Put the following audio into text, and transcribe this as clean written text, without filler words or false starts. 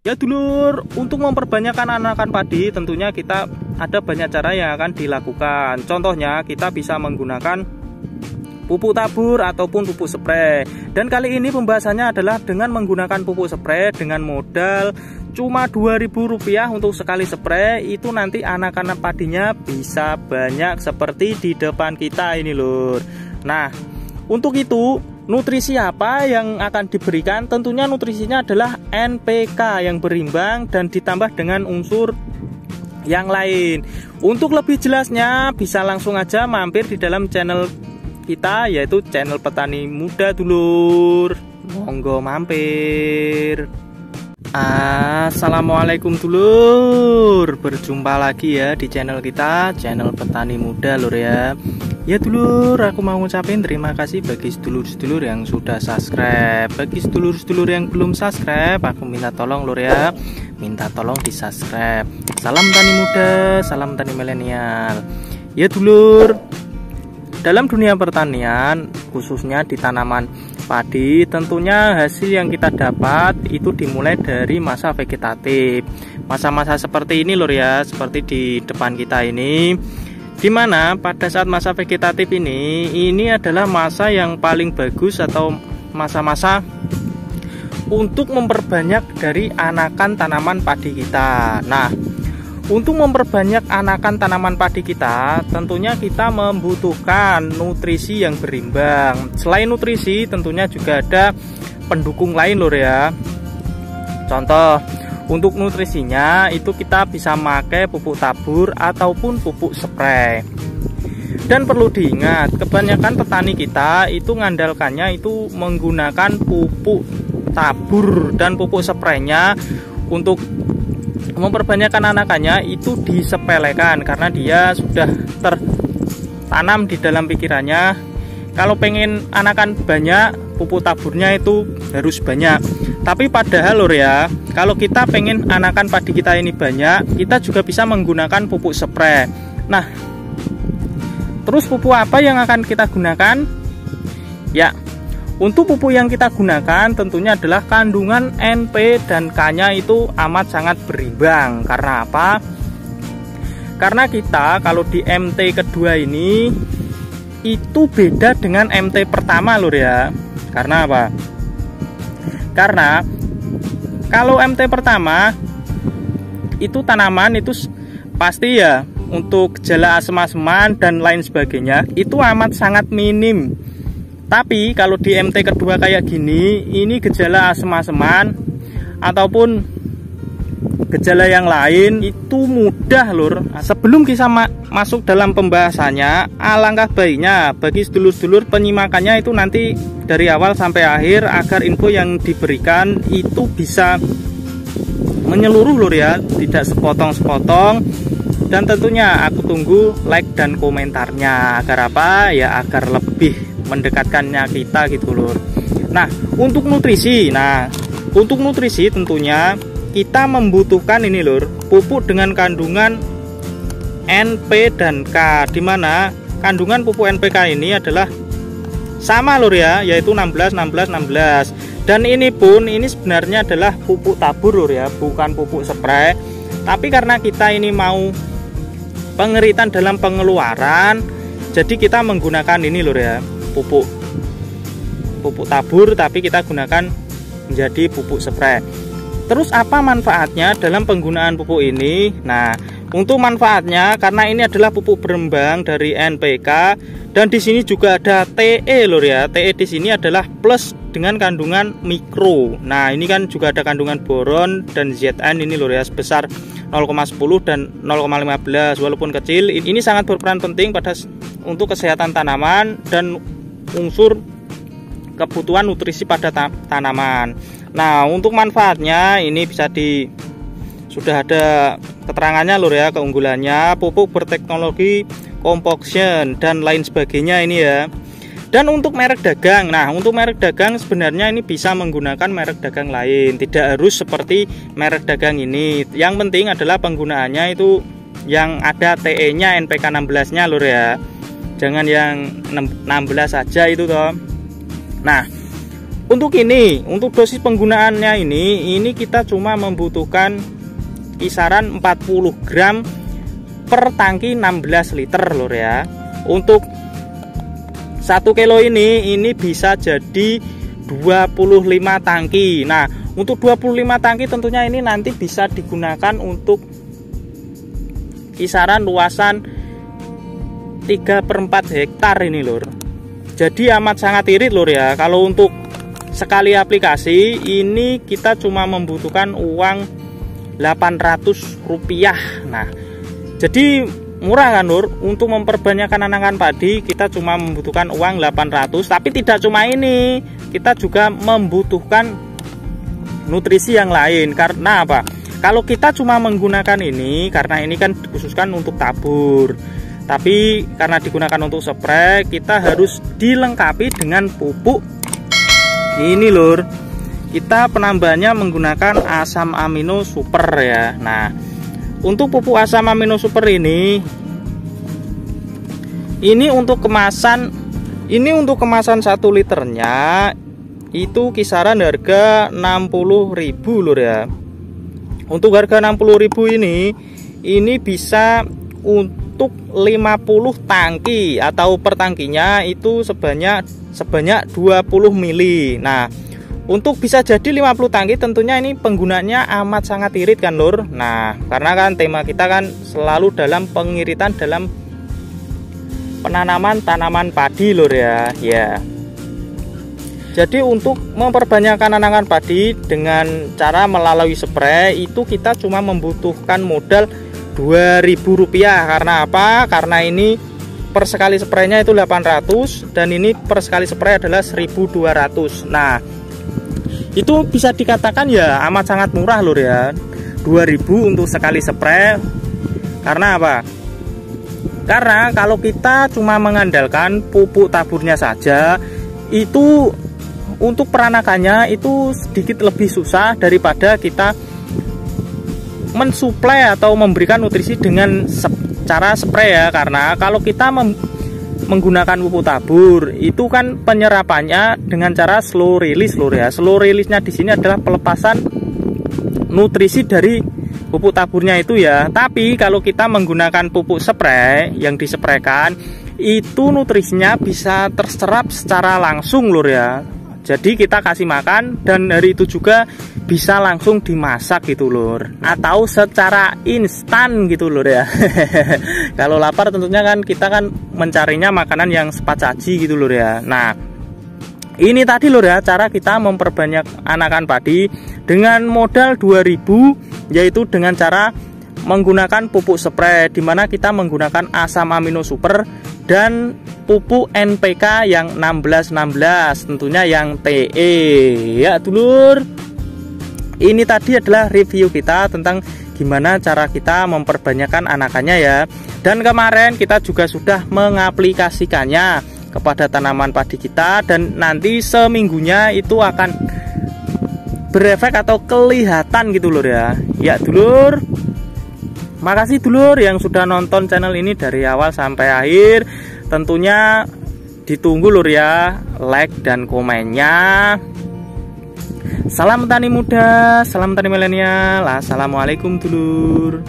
Ya dulur, untuk memperbanyakkan anakan padi tentunya kita ada banyak cara yang akan dilakukan. Contohnya kita bisa menggunakan pupuk tabur ataupun pupuk spray. Dan kali ini pembahasannya adalah dengan menggunakan pupuk spray dengan modal cuma Rp2.000 untuk sekali spray. Itu nanti anak-anak padinya bisa banyak seperti di depan kita ini lur. Nah, untuk itu nutrisi apa yang akan diberikan? Tentunya nutrisinya adalah NPK yang berimbang dan ditambah dengan unsur yang lain. Untuk lebih jelasnya bisa langsung aja mampir di dalam channel kita, yaitu channel Petani Muda dulur. Monggo mampir. Assalamualaikum dulur, berjumpa lagi ya di channel kita, channel Petani Muda lur ya. Ya dulur, aku mau ngucapin terima kasih bagi sedulur-sedulur yang sudah subscribe. Bagi sedulur-sedulur yang belum subscribe, aku minta tolong lur ya, minta tolong di subscribe. Salam tani muda, salam tani milenial. Ya dulur, dalam dunia pertanian khususnya di tanaman padi, tentunya hasil yang kita dapat itu dimulai dari masa vegetatif. Masa-masa seperti ini lur ya, seperti di depan kita ini, dimana pada saat masa vegetatif ini adalah masa yang paling bagus atau masa-masa untuk memperbanyak dari anakan tanaman padi kita. Nah, untuk memperbanyak anakan tanaman padi kita, tentunya kita membutuhkan nutrisi yang berimbang. Selain nutrisi, tentunya juga ada pendukung lain lur ya. Contoh, untuk nutrisinya itu kita bisa pakai pupuk tabur ataupun pupuk spray. Dan perlu diingat, kebanyakan petani kita itu ngandalkannya itu menggunakan pupuk tabur dan pupuk spraynya untuk memperbanyakkan anakannya itu disepelekan karena dia sudah tertanam di dalam pikirannya kalau pengen anakan banyak, pupuk taburnya itu harus banyak. Tapi padahal lur ya, kalau kita pengen anakan padi kita ini banyak, kita juga bisa menggunakan pupuk spray. Nah, terus pupuk apa yang akan kita gunakan? Ya, untuk pupuk yang kita gunakan tentunya adalah kandungan NP dan K-nya itu amat sangat berimbang. Karena apa? Karena kita kalau di MT kedua ini itu beda dengan MT pertama lur ya. Karena apa? Karena kalau MT pertama itu tanaman itu pasti ya untuk gejala asem-aseman dan lain sebagainya itu amat sangat minim. Tapi kalau di MT kedua kayak gini, ini gejala asem-aseman ataupun gejala yang lain itu mudah lur. Sebelum kita masuk dalam pembahasannya, alangkah baiknya bagi sedulur-sedulur penyimakannya itu nanti dari awal sampai akhir agar info yang diberikan itu bisa menyeluruh lur ya, tidak sepotong-sepotong. Dan tentunya aku tunggu like dan komentarnya agar apa ya, agar lebih mendekatkannya kita gitu lur. Nah, untuk nutrisi, tentunya kita membutuhkan ini lur, pupuk dengan kandungan NP dan K, dimana kandungan pupuk NPK ini adalah sama lur ya, yaitu 16 16 16. Dan ini sebenarnya adalah pupuk tabur lur ya, bukan pupuk spray. Tapi karena kita ini mau pengeritan dalam pengeluaran, jadi kita menggunakan ini lur ya, pupuk tabur tapi kita gunakan menjadi pupuk spray. Terus apa manfaatnya dalam penggunaan pupuk ini? Nah, untuk manfaatnya karena ini adalah pupuk berembang dari NPK dan di sini juga ada TE lur ya. TE di sini adalah plus dengan kandungan mikro. Nah, ini kan juga ada kandungan boron dan Zn ini lur ya sebesar 0,10 dan 0,15. Walaupun kecil, ini sangat berperan penting untuk kesehatan tanaman dan unsur kebutuhan nutrisi pada tanaman. Nah, untuk manfaatnya ini sudah ada keterangannya lur ya, keunggulannya pupuk berteknologi compaction dan lain sebagainya ini ya. Dan untuk merek dagang, untuk merek dagang sebenarnya ini bisa menggunakan merek dagang lain, tidak harus seperti merek dagang ini. Yang penting adalah penggunaannya itu yang ada TE-nya NPK 16-nya lur ya. Jangan yang 16 saja itu toh. Nah, Untuk dosis penggunaannya ini kita cuma membutuhkan kisaran 40 gram per tangki 16 liter lur ya. Untuk 1 kilo ini bisa jadi 25 tangki. Nah, untuk 25 tangki tentunya ini nanti bisa digunakan untuk kisaran luasan 3/4 hektar ini lur. Jadi amat sangat irit lur ya. Kalau untuk sekali aplikasi ini kita cuma membutuhkan uang 800 rupiah. Nah, jadi murah kan lur. Untuk memperbanyakkan anakan padi kita cuma membutuhkan uang 800. Tapi tidak cuma ini, kita juga membutuhkan nutrisi yang lain. Karena apa? Kalau kita cuma menggunakan ini, karena ini kan dikhususkan untuk tabur, tapi karena digunakan untuk spray, kita harus dilengkapi dengan pupuk ini lur. Kita penambahannya menggunakan asam amino super ya. Nah, untuk pupuk asam amino super ini untuk kemasan 1 liternya itu kisaran harga 60.000 lur ya. Untuk harga 60.000 ini bisa untuk 50 tangki, atau per tangkinya itu sebanyak 20 mili. Nah, untuk bisa jadi 50 tangki tentunya ini penggunaannya amat sangat irit kan lur. Nah, karena kan tema kita kan selalu dalam pengiritan dalam penanaman tanaman padi lur ya. Jadi untuk memperbanyakkan anakan padi dengan cara melalui spray itu kita cuma membutuhkan modal 2.000 rupiah. Karena apa? Karena ini per sekali spraynya itu 800 dan ini per sekali spray adalah 1.200. Nah, itu bisa dikatakan ya amat sangat murah lur ya. 2.000 untuk sekali spray. Karena apa? Karena kalau kita cuma mengandalkan pupuk taburnya saja, itu untuk peranakannya itu sedikit lebih susah daripada kita mensuplai atau memberikan nutrisi dengan cara spray ya. Karena kalau kita menggunakan pupuk tabur itu kan penyerapannya dengan cara slow release lur ya. Slow release-nya di sini adalah pelepasan nutrisi dari pupuk taburnya itu ya. Tapi kalau kita menggunakan pupuk spray yang dispraykan itu nutrisinya bisa terserap secara langsung lur ya. Jadi kita kasih makan dan hari itu juga bisa langsung dimasak gitu lur, atau secara instan gitu lur ya. Kalau lapar tentunya kan kita kan mencarinya makanan yang cepat saji gitu lur ya. Nah, ini tadi lur ya cara kita memperbanyak anakan padi dengan modal 2.000, yaitu dengan cara menggunakan pupuk spray, dimana kita menggunakan asam amino super dan pupuk NPK yang 1616, tentunya yang TE ya dulur. Ini tadi adalah review kita tentang gimana cara kita memperbanyakkan anakannya ya. Dan kemarin kita juga sudah mengaplikasikannya kepada tanaman padi kita, dan nanti seminggunya itu akan berefek atau kelihatan gitu lur ya. Ya dulur, makasih dulur yang sudah nonton channel ini dari awal sampai akhir. Tentunya ditunggu lur ya like dan komennya. Salam petani muda, salam petani milenial. Assalamualaikum dulur.